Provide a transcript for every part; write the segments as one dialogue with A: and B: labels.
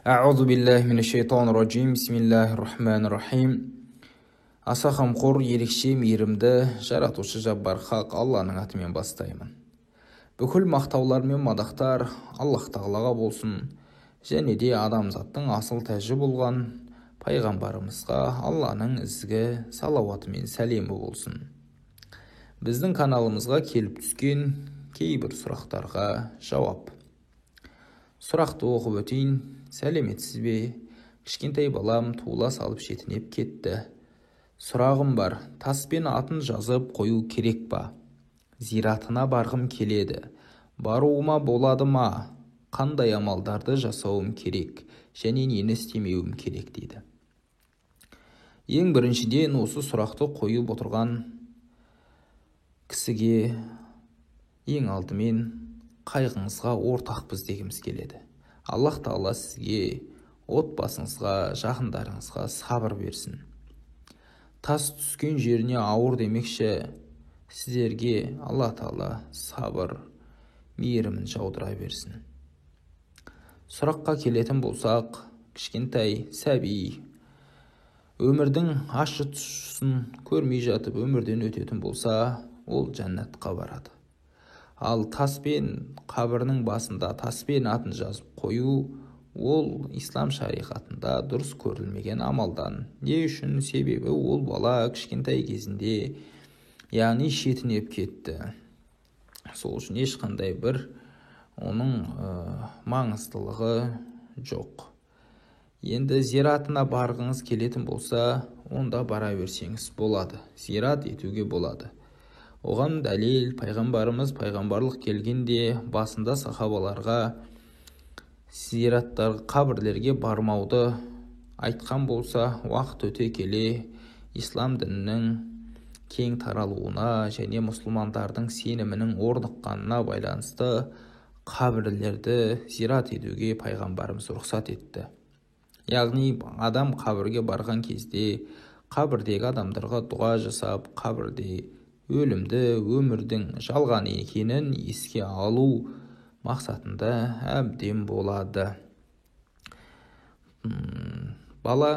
A: Аузу биллахи минаш-шайтанир раджим. Бисмиллахир-рахманир-рахим. Аса қамқор, ерекше мейірімді, жаратушы жаббар хақ Алланың атымен бастаймын. Бүкіл мақтаулар мен мадақтар Аллах тағалаға болсын, және де адамзаттың асыл тәжі болған пайғамбарымызға Алланың ізгі салауаты мен сәлемі болсын. Біздің каналымызға келіп түскен кейбір сұрақтарға жауап. Сұрақты оқып өтейін. Сәлеметсіз бе? Кішкентай балам туыла салып шетінеп кетті. Сұрағым бар, таспен атын жазып қою керек па? Зиратына барғым келеді. Баруыма болады ма? Қандай амалдарды жасауым керек? Және нені істемеуім керек дейді. Ең біріншіден осы сұрақты қойып отырған кісіге ең алдымен қайғыңызға ортақпыз дегіміз келеді. Аллах Тағала сізге, отбасыңызға, жақындарыңызға сабыр берсін. Тас түскен жеріне ауыр демекші, сіздерге Алла Тағала сабыр, мейірімін жаудыра берсін. Сұраққа келетін болсақ, кішкентай сәби өмірдің ащы тұщысын көрмей жатып өмірден өтетін болса, ол жәннатқа барады. Ал таспен қабірінің басында таспен атын жазып қою, ол ислам шариғатында дұрыс көрілмеген амалдан. Не үшін? Себебі ол бала кішкентай кезінде, яғни шетінеп кетті. Сол үшін ешқандай бір оның маңыздылығы жоқ. Енді зиратына барғыңыз келетін болса, онда бара берсеңіз болады. Зират етуге болады. Оған дәлел пайғамбарымыз пайғамбарлық келгенде басында сахабаларға зираттар қабірлерге бармауды айтқан болса, уақыт өте келе ислам дінінің кең таралуына және мұсылмандардың сенімінің орныққанына байланысты қабірлерді зират етуге пайғамбарымыз рұқсат етті. Яғни адам қабірге барған кезде қабірдегі адамдарға дұға жасап, қабірде өлімді өмірдің жалған екенін еске алу мақсатында әбден болады. Бала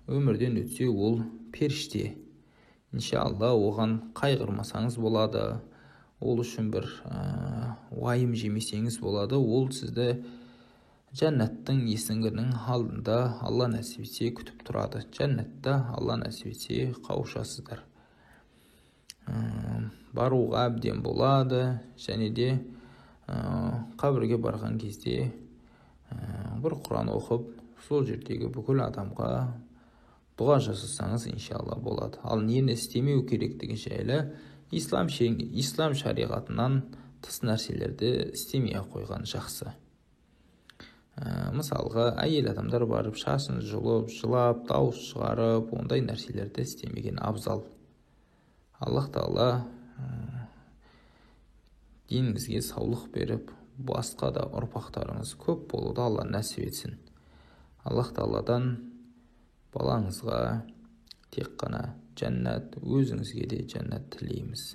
A: өмірден өтсе, ол періште. Иншалла, оған қайғырмасаңыз болады. Ол үшін бір уайым жемесеңіз болады. Ол сізді жәннаттың есігінің алдында Алла нәсіп етсе күтіп тұрады. Жәннатта Алла нәсіп етсе қауышасыздар. Баруға әбден болады, және де қабірге барған кезде бір Құран оқып, сол жердегі бүкіл адамға дұға жасасаңыз иншалла болады. Ал нені істемеу керектігі жайлы ислам шариғатынан тыс нәрселерді істемей қойған жақсы. Мысалға, әйел адамдар барып шашын жұлып, жылап, дауыс шығарып, ондай нәрселерді істемеген абзал. Аллах Тағала деніңізге саулық беріп, басқа да ұрпақтарыңыз көп болуды Алла нәсіп етсін. Аллах Тағаладан балаңызға тек қана жәннат, өзіңізге де жәннат тілейміз.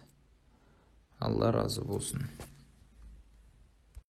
A: Алла разы болсын.